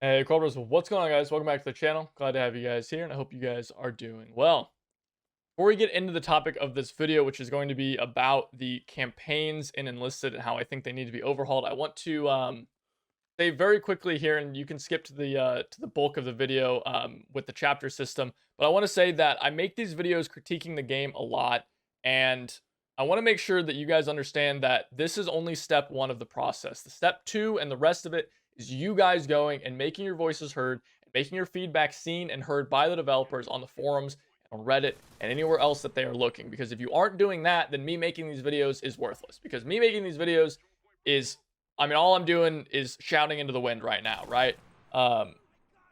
Hey, Cobras, what's going on, guys? Welcome back to the channel. Glad to have you guys here, and I hope you guys are doing well. Before we get into the topic of this video, which is going to be about the campaigns in Enlisted and how I think they need to be overhauled, I want to say very quickly here, and you can skip to the bulk of the video with the chapter system. But I want to say that I make these videos critiquing the game a lot, and I want to make sure that you guys understand that this is only step one of the process. The step two and the rest of it is you guys going and making your voices heard, and making your feedback seen and heard by the developers on the forums, on Reddit, and anywhere else that they are looking. Because if you aren't doing that, then me making these videos is worthless. Because me making these videos is, I mean, all I'm doing is shouting into the wind right now, right?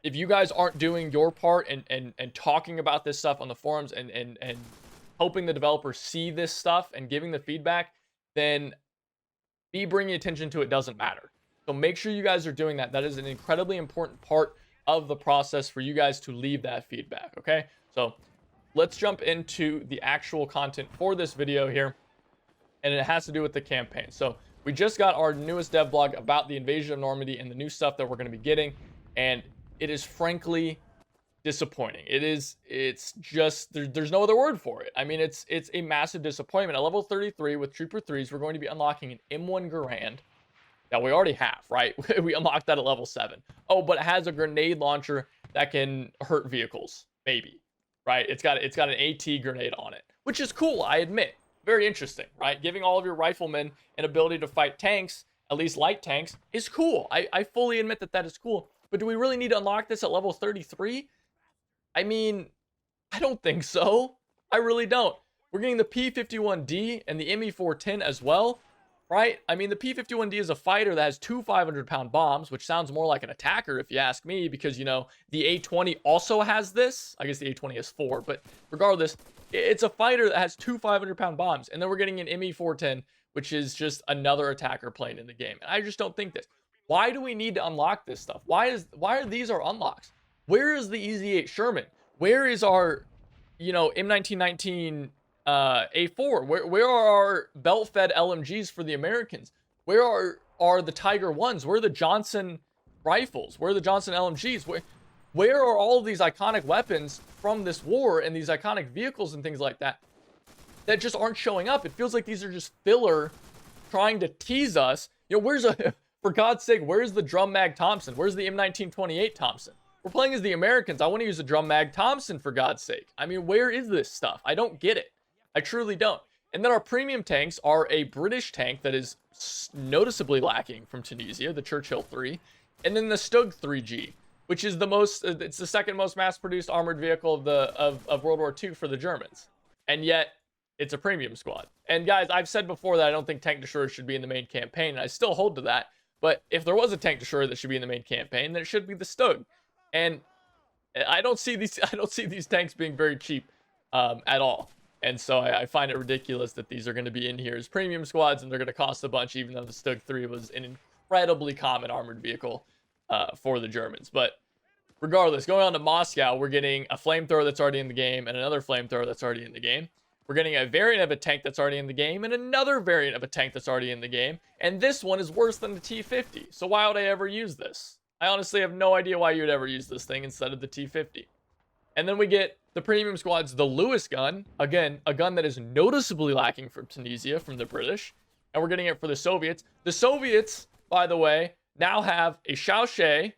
If you guys aren't doing your part and talking about this stuff on the forums and hoping the developers see this stuff and giving the feedback, then me bringing attention to it doesn't matter. So make sure you guys are doing that. That is an incredibly important part of the process for you guys to leave that feedback, okay? So let's jump into the actual content for this video here, and it has to do with the campaign. So we just got our newest dev blog about the invasion of Normandy and the new stuff that we're going to be getting, and it is frankly disappointing. It's just there's no other word for it. I mean, it's a massive disappointment. At level 33 with Trooper 3s, we're going to be unlocking an M1 Garand that we already have, right? We unlocked that at level 7. Oh, but it has a grenade launcher that can hurt vehicles, maybe, right? It's got an AT grenade on it, which is cool, I admit. Very interesting, right? Giving all of your riflemen an ability to fight tanks, at least light tanks, is cool. I fully admit that that is cool. But do we really need to unlock this at level 33? I mean, I don't think so. I really don't. We're getting the P51D and the ME410 as well, right? I mean, the P51D is a fighter that has two 500-pound bombs, which sounds more like an attacker if you ask me, because, you know, the A20 also has this. I guess the A20 has 4, but regardless, it's a fighter that has two 500-pound bombs. And then we're getting an ME410, which is just another attacker plane in the game. And I just don't think this. Why do we need to unlock this stuff? Why are these our unlocks? Where is the EZ8 Sherman? Where is our, you know, M1919 A4? Where are our belt-fed LMGs for the Americans? Where are the Tiger 1s? Where are the Johnson rifles? Where are the Johnson LMGs? Where are all of these iconic weapons from this war and these iconic vehicles and things like that that just aren't showing up? It feels like these are just filler trying to tease us. You know, for God's sake, where's the Drum Mag Thompson? Where's the M1928 Thompson? We're playing as the Americans. I want to use a Drum Mag Thompson, for God's sake. I mean, where is this stuff? I don't get it. I truly don't. And then our premium tanks are a British tank that is noticeably lacking from Tunisia, the Churchill 3, and then the Stug 3G, which is it's the second most mass-produced armored vehicle of World War II for the Germans. And yet, it's a premium squad. And guys, I've said before that I don't think tank destroyers should be in the main campaign, and I still hold to that. But if there was a tank destroyer that should be in the main campaign, then it should be the Stug. And I don't see these tanks being very cheap at all. And so I find it ridiculous that these are going to be in here as premium squads, and they're going to cost a bunch, even though the Stug 3 was an incredibly common armored vehicle for the Germans. But regardless, going on to Moscow, we're getting a flamethrower that's already in the game and another flamethrower that's already in the game. We're getting a variant of a tank that's already in the game and another variant of a tank that's already in the game. And this one is worse than the T50. So why would I ever use this? I honestly have no idea why you would ever use this thing instead of the T50. And then we get the premium squad's the Lewis gun. Again, a gun that is noticeably lacking from Tunisia, from the British. And we're getting it for the Soviets. The Soviets, by the way, now have a Chaushay,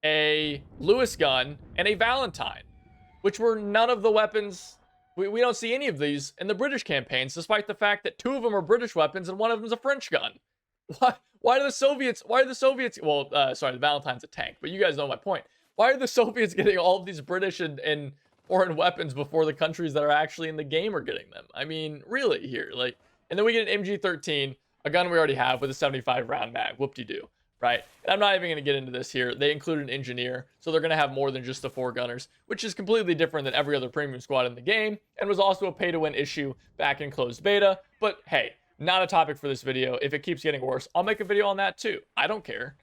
a Lewis gun, and a Valentine, which were none of the weapons. We don't see any of these in the British campaigns, despite the fact that two of them are British weapons and one of them is a French gun. Why are the Soviets, well, sorry, the Valentine's a tank, but you guys know my point. Why are the Soviets getting all of these British and foreign weapons before the countries that are actually in the game are getting them? I mean, really here, like, and then we get an MG13, a gun we already have with a 75 round mag, whoop-de-doo, right? And I'm not even going to get into this here. They include an engineer, so they're going to have more than just the 4 gunners, which is completely different than every other premium squad in the game, and was also a pay-to-win issue back in closed beta. But hey, not a topic for this video. If it keeps getting worse, I'll make a video on that too. I don't care.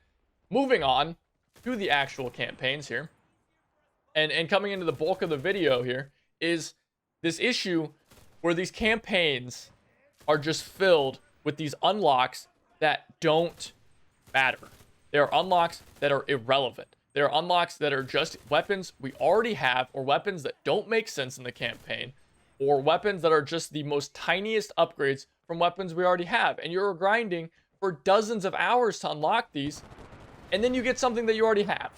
Moving on to the actual campaigns here, and coming into the bulk of the video here, is this issue where these campaigns are just filled with these unlocks that don't matter. They are unlocks that are irrelevant. They are unlocks that are just weapons we already have, or weapons that don't make sense in the campaign, or weapons that are just the most tiniest upgrades from weapons we already have. And you're grinding for dozens of hours to unlock these, and then you get something that you already have,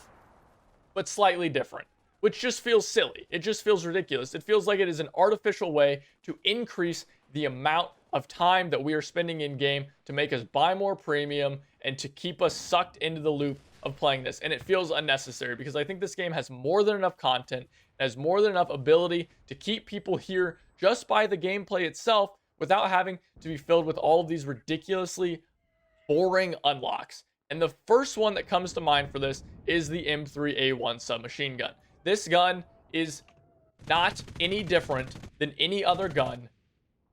but slightly different, which just feels silly. It just feels ridiculous. It feels like it is an artificial way to increase the amount of time that we are spending in game to make us buy more premium and to keep us sucked into the loop of playing this. And it feels unnecessary because I think this game has more than enough content, has more than enough ability to keep people here just by the gameplay itself without having to be filled with all of these ridiculously boring unlocks. And the first one that comes to mind for this is the M3A1 submachine gun. This gun is not any different than any other gun,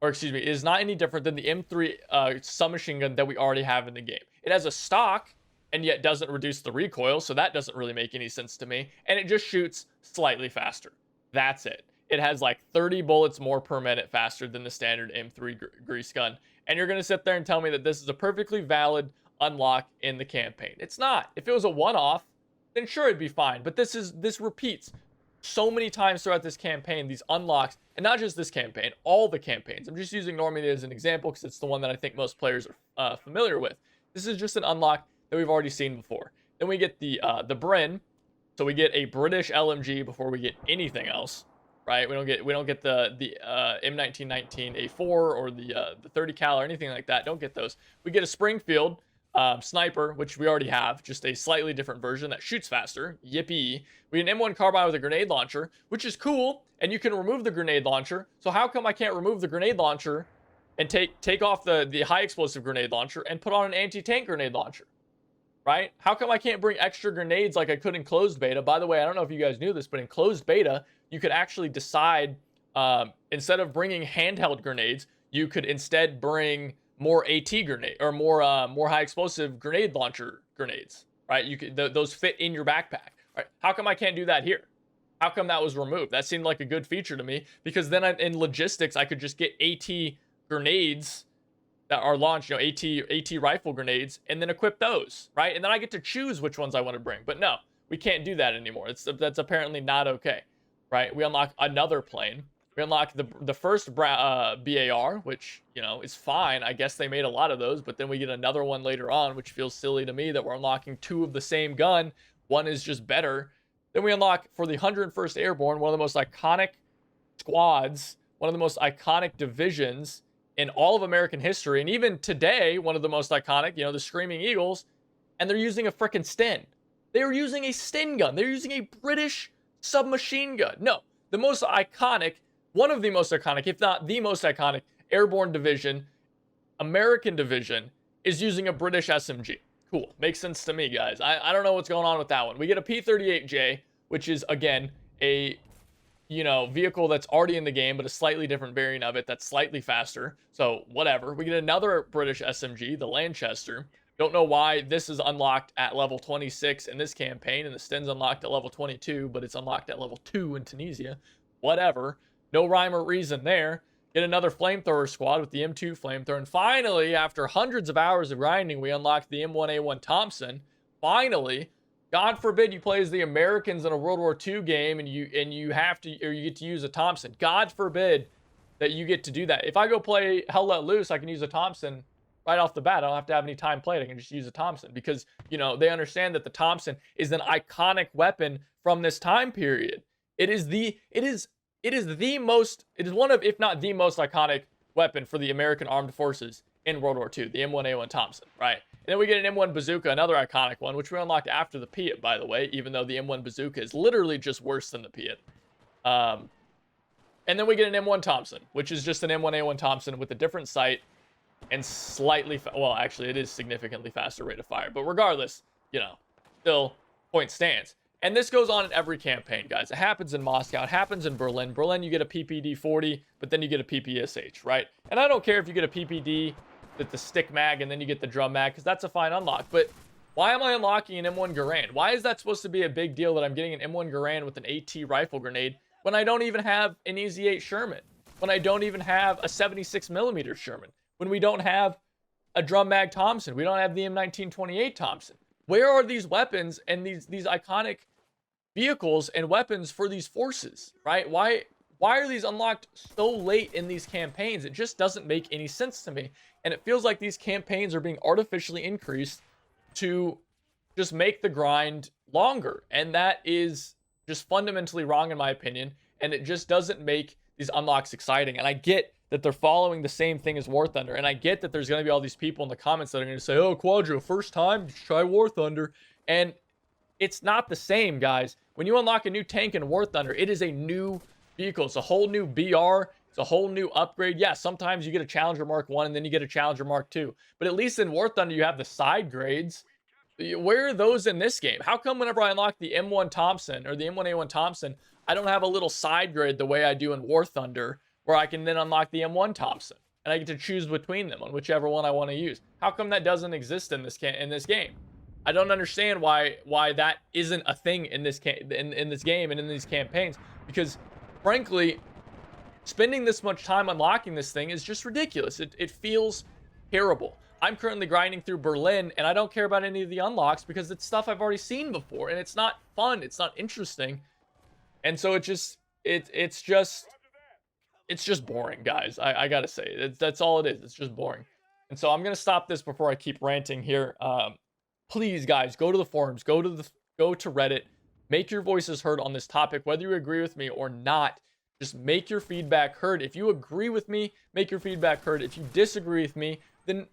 or excuse me, it is not any different than the M3 submachine gun that we already have in the game. It has a stock and yet doesn't reduce the recoil, so that doesn't really make any sense to me. And it just shoots slightly faster. That's it. It has like 30 bullets more per minute faster than the standard M3 grease gun. And you're going to sit there and tell me that this is a perfectly valid unlock in the campaign. It's not. If it was a one-off, then sure, it'd be fine. But this repeats so many times throughout this campaign, these unlocks, and not just this campaign, all the campaigns. I'm just using Normandy as an example because it's the one that I think most players are familiar with. This is just an unlock that we've already seen before. Then we get the Bren, so we get a British LMG before we get anything else, right? We don't get the M1919 A4 or the 30 cal or anything like that. Don't get those. We get a Springfield sniper, which we already have, just a slightly different version that shoots faster. Yippee. We get an M1 carbine with a grenade launcher, which is cool, and you can remove the grenade launcher. So how come I can't remove the grenade launcher and take off the high explosive grenade launcher and put on an anti-tank grenade launcher? Right? How come I can't bring extra grenades like I could in closed beta? By the way, I don't know if you guys knew this, but in closed beta, you could actually decide, instead of bringing handheld grenades, you could instead bring more AT grenade or more high explosive grenade launcher grenades, right? You could those fit in your backpack, right? How come I can't do that here? How come that was removed? That seemed like a good feature to me because then in logistics I could just get AT grenades that are launched, AT rifle grenades, and then equip those, right? And then I get to choose which ones I want to bring. But no, we can't do that anymore. That's apparently not okay, right? We unlock another plane. We unlock the first BAR, which, is fine. I guess they made a lot of those, but then we get another one later on, which feels silly to me that we're unlocking two of the same gun. One is just better. Then we unlock for the 101st Airborne, one of the most iconic squads, one of the most iconic divisions in all of American history, and even today, one of the most iconic, the Screaming Eagles, and they're using a frickin' Sten. They are using a Sten gun. They're using a British submachine gun. No, the most iconic, one of the most iconic, if not the most iconic, airborne division, American division, is using a British SMG. Cool. Makes sense to me, guys. I don't know what's going on with that one. We get a P-38J, which is, again, a vehicle that's already in the game, but a slightly different variant of it that's slightly faster. So whatever. We get another British SMG, the Lanchester. Don't know why this is unlocked at level 26 in this campaign, and the Sten's unlocked at level 22, but it's unlocked at level 2 in Tunisia. Whatever. No rhyme or reason there. Get another flamethrower squad with the M2 flamethrower. And finally, after hundreds of hours of grinding, we unlock the M1A1 Thompson. Finally. God forbid you play as the Americans in a World War II game and you have to, or you get to use a Thompson. God forbid that you get to do that. If I go play Hell Let Loose, I can use a Thompson right off the bat. I don't have to have any time played. I can just use a Thompson because, they understand that the Thompson is an iconic weapon from this time period. It is one of, if not the most iconic weapon for the American armed forces in World War II, the M1A1 Thompson, right? And then we get an M1 bazooka, another iconic one, which we unlocked after the Piat, by the way, even though the M1 bazooka is literally just worse than the Piat. And then we get an M1 Thompson, which is just an M1A1 Thompson with a different sight and slightly, well, actually, it is significantly faster rate of fire. But regardless, still point stands. And this goes on in every campaign, guys. It happens in Moscow. It happens in Berlin. Berlin, you get a PPD-40, but then you get a PPSH, right? And I don't care if you get a PPD with the stick mag and then you get the drum mag, because that's a fine unlock. But why am I unlocking an M1 Garand? Why is that supposed to be a big deal that I'm getting an M1 Garand with an AT rifle grenade when I don't even have an Easy 8 Sherman? When I don't even have a 76mm Sherman? When we don't have a drum mag Thompson? We don't have the M1928 Thompson? Where are these weapons and these iconic vehicles and weapons for these forces, right? Why are these unlocked so late in these campaigns? It just doesn't make any sense to me. And it feels like these campaigns are being artificially increased to just make the grind longer. And that is just fundamentally wrong in my opinion. And it just doesn't make these unlocks exciting. And I get that they're following the same thing as War Thunder. And I get that there's going to be all these people in the comments that are going to say, oh, Quadro, first time, just try War Thunder. And it's not the same, guys. When you unlock a new tank in War Thunder, it is a new vehicle. It's a whole new BR. It's a whole new upgrade. Yeah, sometimes you get a Challenger Mark 1 and then you get a Challenger Mark 2. But at least in War Thunder, you have the side grades. Where are those in this game? How come whenever I unlock the M1 Thompson or the M1A1 Thompson, I don't have a little side grade the way I do in War Thunder, where I can then unlock the M1 Thompson and I get to choose between them on whichever one I want to use? How come that doesn't exist in this game? I don't understand why that isn't a thing in this in this game and in these campaigns, because frankly, spending this much time unlocking this thing is just ridiculous. It feels terrible. I'm currently grinding through Berlin and I don't care about any of the unlocks because it's stuff I've already seen before and it's not fun, it's not interesting. And so it's just boring, guys. I gotta say, that's all it is. It's just boring. And so I'm gonna stop this before I keep ranting here. Please, guys, go to the forums, go to Reddit, make your voices heard on this topic, whether you agree with me or not. Just make your feedback heard. If you agree with me, make your feedback heard. If you disagree with me, then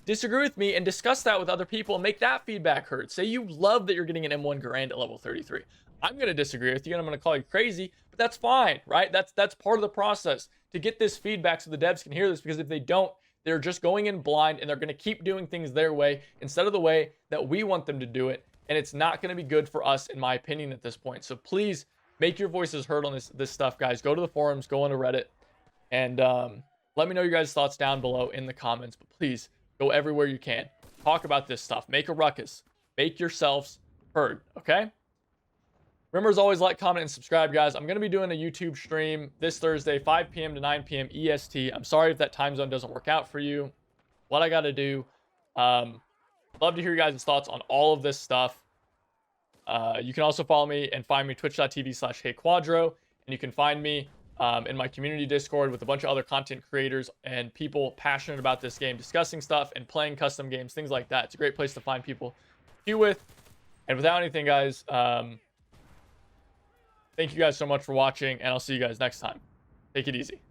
disagree with me and discuss that with other people and make that feedback heard. Say you love that you're getting an M1 Garand at level 33. I'm going to disagree with you and I'm going to call you crazy, but that's fine, right? That's part of the process to get this feedback so the devs can hear this, because if they don't, they're just going in blind and they're going to keep doing things their way instead of the way that we want them to do it. And it's not going to be good for us, in my opinion, at this point. So please make your voices heard on this stuff, guys. Go to the forums, go onto Reddit, and let me know your guys' thoughts down below in the comments. But please go everywhere you can. Talk about this stuff. Make a ruckus. Make yourselves heard, okay? Remember, as always, like, comment, and subscribe, guys. I'm going to be doing a YouTube stream this Thursday, 5 p.m. to 9 p.m. EST. I'm sorry if that time zone doesn't work out for you. What I got to do. Love to hear your guys' thoughts on all of this stuff. You can also follow me and find me twitch.tv/HeyQuadro. And you can find me in my community Discord with a bunch of other content creators and people passionate about this game, discussing stuff and playing custom games, things like that. It's a great place to find people to queue with. And without anything, guys, thank you guys so much for watching, and I'll see you guys next time. Take it easy.